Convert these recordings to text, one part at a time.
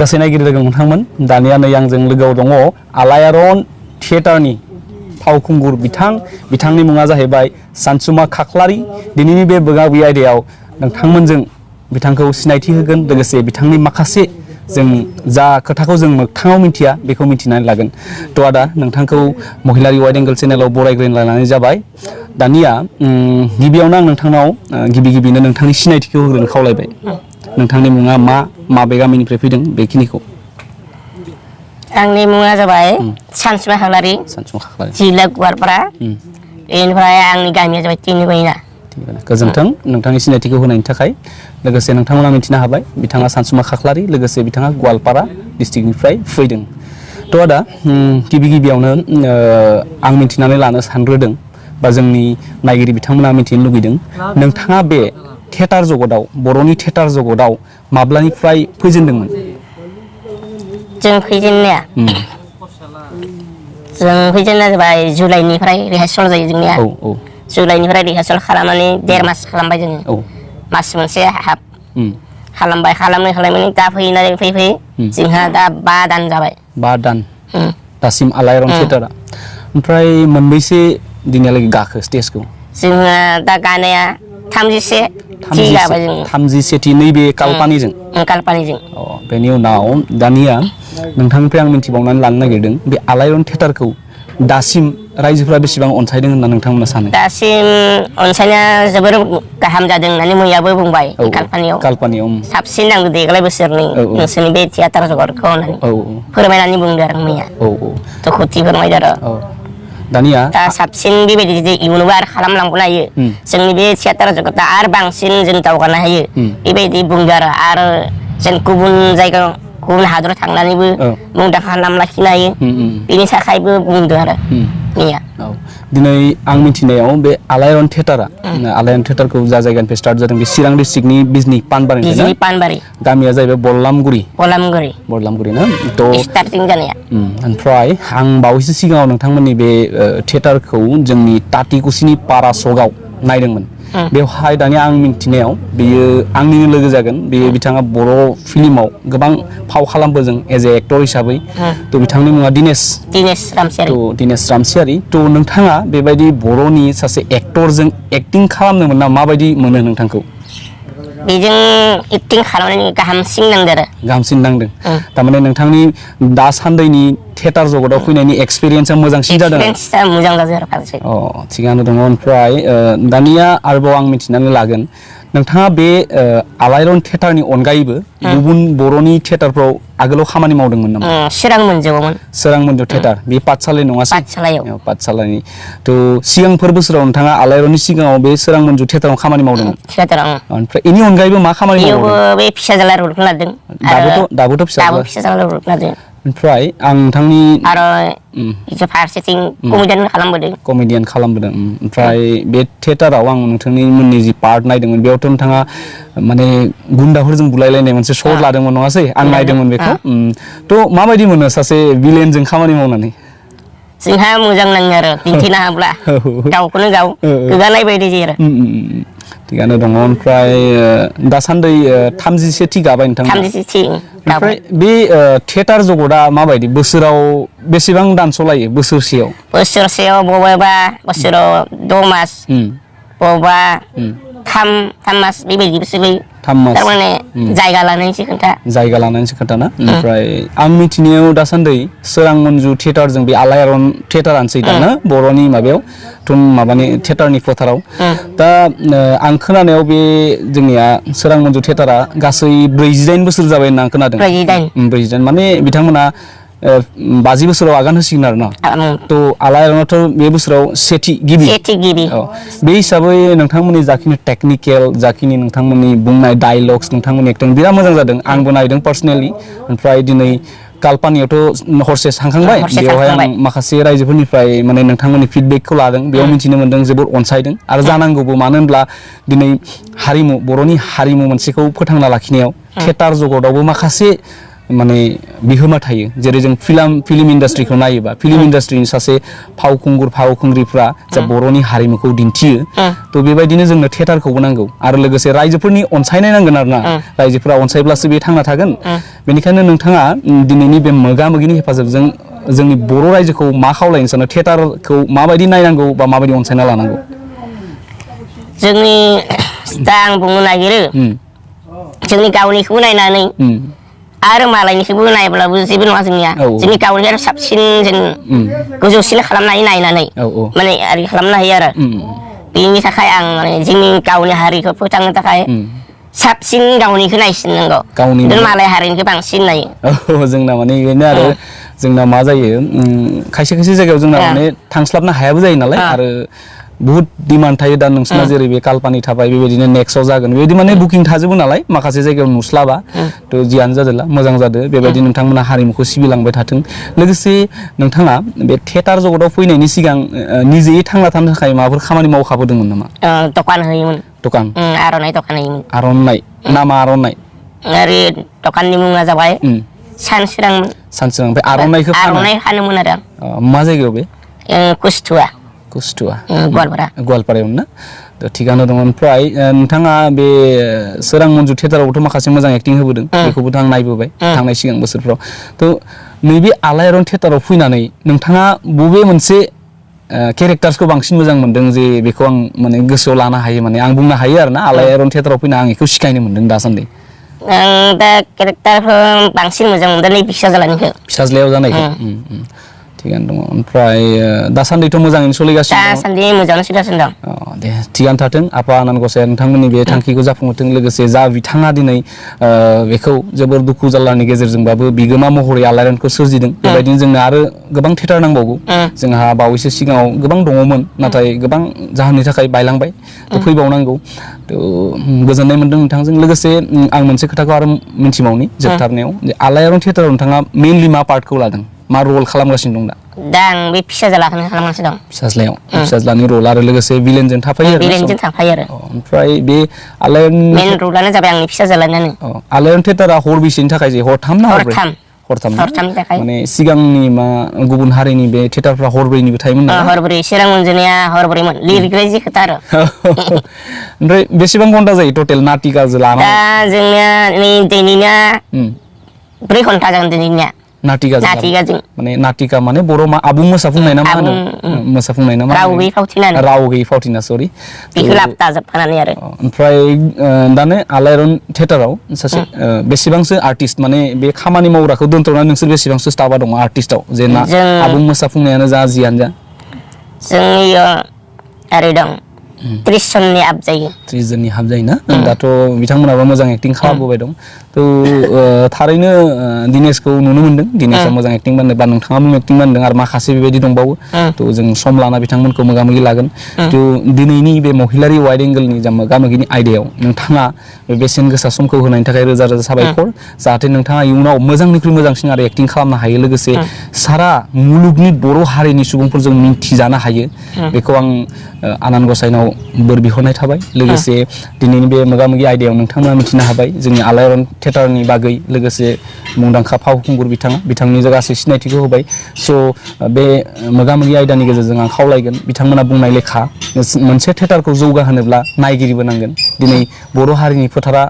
गासै नायगिरि लोगो नोंथांमोन दानिया नै आंजों लोगोआव दङ आलायारन थियेटारनि फावखुंगुर बिथांनि मुङा जाहैबाय सानसुमा खाख्लारि। दिनैनि बे बोगा-बोगि आयदायाव नोंथांमोनजों बिथांखौ सिनायथि होगोन लोगोसे बिथांनि माखासे जों जा खोथाखौ जों मोगथाङाव मिथिया बेखौ मिथिनानै लागोन। थ' आदा नोंथांखौ महिलारि वाइड एंगल चेनेलाव बरायग्रोनो लानाय जाबाय। दानिया गिबियावनो आं नोंथांनाव गिबिनो नोंथांनि सिनायथिखौ होग्रोनो खावलायबाय। नोंथांनि मुङा माबे गामिनिफ्राय फैदों बेखिनिखौ। आंनि मुङा जाबाय सानसुमा खाख्लारि, जिल्ला गवालपारा। बेनिफ्राय आंनि गामिया जाबाय तिनिगयना। गोजोन्थों नोंथांनि सिनायथिखौ होनायनि थाखाय। लोगोसे नोंथांमोना मिथिनो हाबाय बिथाङा सानसुमा खाख्लारि, लोगोसे बिथाङा गवालपारा डिस्ट्रिक्टनिफ्राय फैदों। थ' आदा गिबियावनो आं मिथिनानै लानो सानग्रोदों बा जोंनि नायगिरि बिथांमोना मिथिनो लुगैदों नोंथाङा बे थियेटार जगतआव बर'नि थियेटार जगतआव माब्लानिफ्राय फैजेनदोंमोन? जों फैजेननाया जाबाय जुलाइनिफ्राय रिहार्सेल जायो जोंनिया। जुलाइनिफ्राय रिहार्सेल खालामनानै 1.5 मास खालामबाय जोङो। मास मोनसे हाफ खालामबाय, खालामै दा फैयै जोंहा दा 5 दान जाबाय। 5 दान दासिम आलायारन थियेटारा। ओमफ्राय मोनबैसे दिनैहालागै गाखो स्टेजखौ? जोंहा दा गानाया 31थि नैबे कालपानिजों। बेनि उनाव दानिया नोंथांनिफ्राय आं मिथिबावनानै लानो नागिरदों बे आलायारन थियेटारखौ दासिम रायजोफोरा बेसेबां अनसायदों होनना नोंथांमोना सानो? दासिम अनसायनाया जोबोर गाहाम जादों होननानै मैयाबो बुंबाय कालपानियाव साबसिन नांदों देग्लाय बोसोरनि नोंसोरनि बे थियेटार जगतखौ होननानै फोरमायनानै बुंदों आरो मैया। दुखुथि फोरमायदों आरो दानिया दा साबसिन बेबायदि इयुनावबो आरो खालामलांबावनो हायो। जोंनि बे थियेटार जगतआ आरो बांसिन जों दावगानो हायो बेबायदि बुंदों आरो जों गुबुन जायगायाव गुबुन हादराव थांनानैबो मुंदांखा नाम लाखिनो हायो बेनि थाखायबो बुंदों आरो मैया। दिनै आं मिथिनायाव बे आलायारन थियेटारखौ जा जायगानिफ्राय स्टार्ट जादों बे चिरां डिस्ट्रिक्टनि बिजनि पानबारि गामिया जाहैबाय बरलामगुरि ना? स्टार्टिं जानाया। ओमफ्राय आं बावैसो सिगाङाव नोंथांमोननि बे थियेटारखौ जोंनि तातिकुसिनि पारासकआव नायदोंमोन। बेवहाय दानिया आं मिथिनायाव बेयो आंनिनो लोगो जागोन। बेयो बिथाङा बर' फिल्माव गोबां फाव खालामबोदों एज ए एक्टर हिसाबै। थ' बिथांनि मुङा दिनेश रामसियारि। थ' नोंथाङा बेबायदि बर'नि सासे एक्टरजों एक्टिं खालामनो मोनना माबायदि मोनो नोंथांखौ? बेजों एक्टिं खालामनायनि गाहामसिन नांदों। थारमाने नोंथांनि दासान्दिनि थियेटार जगतआव फैनायनि एक्सपिरियेन्सआ मोजांसिन जादों। मोजां जादों आरो थिगानो दङ। ओमफ्राय दानिया आरोबाव आं मिथिनानै लागोन नोंथाङा बे आलायारन थियेटारनि अनगायैबो गुबुन बर'नि थियेटारफ्राव आगोलाव खामानि मावदोंमोन नामा? सोरां मन्जु थियेटार बे पाठसालानि नङासै? पाठसालानि। थ' सिगांफोर बोसोराव नोंथाङा आलायारननि सिगाङाव बे सोरां मन्जु थियेटाराव खामानि मावदोंमोन। ओमफ्राय बेनि अनगायैबो मा खामानि मावदों? बे फिसाज्ला रलखौ लादों। दाबोथ' फिसाज्ला रल लादों। ओमफ्राय आं नोंथांनि आरो फारसेथिं कमेडियान खालामबोदों। ओमफ्राय बे थियेटाराव आं नोंथांनि मोननि जि पार्ट नायदोंमोन बेयावथ' नोंथाङा माने गुन्दाफोरजों बुलायलायनाय मोनसे सर्ट लादोंमोन नङासै? आं नायदोंमोन बेखौ। थ' माबायदि मोनो सासे भिलेनजों खामानि मावनानै? जोंहा मोजां नाङो आरो दिन्थिनो हाब्ला गावखौनो गाव गोगानाय बायदि जायो आरो। थिगानो दङ। ओमफ्राय दासान्दि 30सेथि गाबाय नोंथांमोना? 30सेथि ओमफ्राय बे थियेटार जगतआ माबायदि बेसेबां दान सलायो बोसोरसेयाव? बबेबा बोसोराव 6 मास, बबेबा 3 मास बेबायदिबो सोलियो। थारमाने जायगा लानायनिसो खोथा ना? ओमफ्राय आं मिथिनायाव दासान्दि सोरां मन्जु थियेटारजों बे आलायारन थियेटारानोसै दा ना बर'नि माबायाव माबानि थियेटारनि फोथाराव। दा आं खोनानायाव बे जोंनिया सोरां मन्जु थियेटारा गासै 48 बोसोर जाबाय होनना आं खोनादों। 48 माने बिथांमोना 50 बोसोराव आगान होसिगोन आरो ना। थ' आलायारनाथ' बे बोसोराव सेथि गिबि। बे हिसाबै नोंथांमोननि जाखिनि टेकनिकेल जाखिनि नोंथांमोननि बुंनाय डायलग्स नोंथांमोननि एक्टिं बिराद मोजां जादों। आंबो नायदों पार्सनेलि। ओमफ्राय दिनै कालपानियावथ' हरसे थांखांबाय। बेवहाय आं माखासे रायजोफोरनिफ्राय माने नोंथांमोननि फिडबेकखौ लादों। बेयाव मिथिनो मोन्दों जोबोर अनसायदों आरो जानांगौबो। मानो होनब्ला दिनै बर'नि हारिमु मोनसेखौ फोथांना लाखिनायाव थियेटार जगतआवबो माखासे माने बिहोमा थायो जेरै जों फिल्म इन्डास्ट्रिखौ नायोबा फिल्म इन्डास्ट्रिनि सासे फावखुंगुर फावखुंग्रिफ्रा जा बर'नि हारिमुखौ दिन्थियो थ' बेबायदिनो जोंनो थियेटारखौबो नांगौ आरो लोगोसे रायजोफोरनि अनसायनाय नांगोन आरोना रायजोफोरा अनसायब्लासो बे थांना थागोन बेनिखायनो नोंथाङा दिनैनि बे मोगा मोगिनि हेफाजाबजों जोंनि बर' रायजोखौ मा खावलायनो सानो थियेटारखौ माबायदि नायनांगौ बा माबायदि अनसायना लानांगौ जोंनि दा आं बुंनो नागिरो जोंनि गावनिखौबो नायनानै आरो मालायनिखौबो नायब्लाबो जेबो नङा जोंनिया जोंनि गावनि आरो साबसिन जों गोजौसिन खालामनानै नायनानै माने आरि खालामनो हायो आरो बेनि थाखाय आं माने जोंनि गावनि हारिखौ फोथांनो थाखाय साबसिन गावनिखौ नायसिननांगौ गावनि मालाय हारिनिखौ बांसिन नायो जोंना माने बेनो आरो जोंना मा जायो खायसे खायसे जायगायाव जोंना माने थांस्लाबनो हायाबो जायो नालाय आरो बहुत डिमान्ड थायो दा नोंसोरना जेरै बे कालपानि थाबाय बेबायदिनो नेक्स्टआव जागोन बेबायदि माने बुकिं थाजोबो नालाय माखासे जायगायाव नुस्लाबा थ' जियानो जादोंला मोजां जादों बेबायदि नोंथांमोना हारिमुखौ सिबिलांबाय थाथों लोगोसे नोंथाङा बे थियेटार जगताव फैनायनि सिगां निजेयै थांना थानो थाखाय माबाफोर खामानि मावखाबोदोंमोन नामा दखान होयोमोन दखान आर'नाइ दखान होयोमोन आर'नाइ नामा आर'नाइ ओरै दखाननि मुङा जाबाय सानसोरांमोन सानसोरां ओमफ्राय आर'नाइखौ आर'नाइ फानोमोन आरो मा जायगायाव बे कुस्थुवा गवालपारायावनो ना थिगानो दङ ओमफ्राय नोंथाङा बे सोरां मन्जु थियेटारावबोथ' माखासे मोजां एक्टिं होबोदों बेखौबोथ' आं नायबोबाय थांनाय सिगां बोसोरफ्राव थ' नैबे आलायारन थियेटाराव फैनानै नोंथाङा बबे मोनसे केरेक्टार्सखौ बांसिन मोजां मोनदों जे बेखौ आं माने गोसोआव लानो हायो माने आं बुंनो हायो आरोना आलायारन थियेटाराव फैना आं बेखौ सिखायनो मोनदों दासान्दि आं दा केरेक्टारखौ बांसिन मोजां मोनदों नै फिसाज्लायाव जानायखौ थिगानो दङ ओमफ्राय दासान्दिथ' मोजाङैनो सोलिगासिनो दङ दासान्दि मोजाङै सोलिगासिनो दं दे थिगानो थाथों आफा आनान गसाया नोंथांमोननि बे थांखिखौ जाफुंहोथों लोगोसे जा बिथाङा दिनै बेखौ जोबोर दुखु जारलानि गेजेरजोंबाबो बिगोमा महरै आलायारनखौ सोरजिदों बेबायदिनो जोंनो आरो गोबां थियेटार नांबावगौ जोंहा बावैसो सिगाङाव गोबां दङमोन नाथाय गोबां जाहोननि थाखाय बायलांबाय फैबावनांगौ गोजोननाय मोनदों नोंथांजों लोगोसे आं मोनसे खोथाखौ आरो मिन्थिबावनि जोबथारनायाव जे आलायारन थियेटाराव नोंथाङा मेइनलि मा पार्टखौ लादों मा रल खालामगासिनो दं दा आं बे फिसाज्लाखौनो खालामगासिनो दं फिसाज्लानि रल आरो लोगोसे भिलेनजों थाफायो आरो ओमफ्राय बे आलायारन मेइन रलानो जाबाय आंनि फिसाज्लायानो आलायारन थियेटारा हरबेसेनि थाखाय जे हरथाम ना हरथामनि थाखाय माने सिगांनि मा गुबुन हारिनि बे थियेटारफ्रा हरब्रैनिबो थायोमोन ना हरब्रै सोरां मन्जुनिया हरब्रैमोन लिरग्राय जि खोथा आरो ओमफ्राय बेसेबां घन्टा जायो टटेल नाटिकाजों लानानै दा जोंनिया नै दिनैनिया 4 घन्टा जागोन दिनैनिया नाटिकाजों माने नाटिका माने बर' मा आबुं मोसाफुंनाय ना मा होनो मोसाफुंनाय ना मा राव गैयै फावथिना सरि बेखौ लाबोफानानै आरो ओमफ्राय दानो आलायारन थियेटाराव सासे बेसेबांसो आर्टिस्ट माने बे खामानि मावग्राखौ दोनथ'नानै नोंसोर बेसेबांसो स्टाफा दङ आर्टिस्टआव जे ना आबुं मोसाफुंनायानो जा जियानो जा जोंनि ओरै दं 30 जननि आब जायो 30 जननि हाब जायोना दाथ' बिथांमोनाबो मोजां एक्टिं खालामबोबाय दं थारैनो दिनेशखौ नुनो मोनदों दिनेशआ मोजां एक्टिं बानायदों बा नोंथाङाबो एक्टिं बानायदों आरो माखासे बेबायदि दंबावो जों सम लाना बिथांमोनखौ मोगा मोगि लागोन दिनैनि बे महिलारि वाइड एंगलनि जा मोगा मोगिनि आयदायाव नोंथाङा बे बेसेन गोसा समखौ होनायनि थाखाय रोजा रोजा साबायखर जाहाथे नोंथाङा इयुनाव मोजांनिख्रुइ मोजांसिन आरो एक्टिं खालामनो हायो लोगोसे सारा मुलुगनि बर' हारिनि सुबुंफोरजों मिन्थिजानो हायो बेखौ आं आनान गसाइनाव बोर बिहरनाय थाबाय लोगोसे दिनैनि बे मोगा मोगि आयदायाव नोंथांमोना मिथिनो हाबाय जोंनि आलायारन थियेटारनि बागै लोगोसे मुंदांखा फावखुंगुर बिथांनि गासै सिनायथिखौ होबाय स' बे मोगा मोगि आयदानि गेजेरजों आं खावलायगोन बिथांमोना बुंनाय लेखा मोनसे थियेटारखौ जौगाहोनोब्ला नायगिरिबो नांगोन दिनै बर' हारिनि फोथारा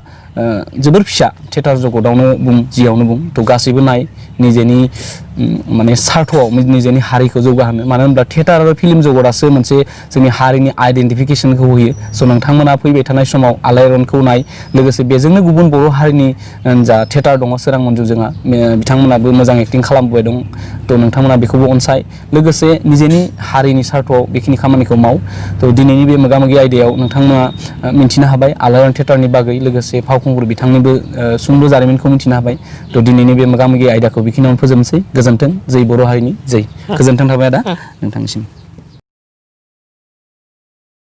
जोबोर फिसा थियेटार जगतावनो बुं जियावनो बुं थ' गासैबो नाय निजेनि माने सार्थआव निजेनि हारिखौ जौगाहोनो मानो होनब्ला थियेटार आरो फिल्म जगतासो मोनसे जोंनि हारिनि आइडेन्टिफिकेसनखौ होयो स' नोंथांमोना फैबाय थानाय समाव आलायारनखौ नाय लोगोसे बेजोंनो गुबुन बर' हारिनि जा थियेटार दङ सोरां मन्जु जोंहा बिथांमोनाबो मोजां एक्टिं खालामबोबाय दं थ' नोंथांमोना बेखौबो अनसाय लोगोसे निजेनि हारिनि सार्थआव बेखिनि खामानिखौ माव थ' दिनैनि बे मोगा मोगि आयदायाव नोंथांमोना मिन्थिनो हाबाय आलायारन थियेटारनि बागै लोगोसे फावखुंगुर बिथांनिबो सुंद' जारिमिनखौ मिन्थिनो हाबाय थ' दिनैनि बे मोगा मोगि आयदाखौ बेखिनियावनो फोजोबनोसै गोजोन्थों जै बर' हारिनि जै गोजोन्थों थाबाय आदा नोंथांनिसिम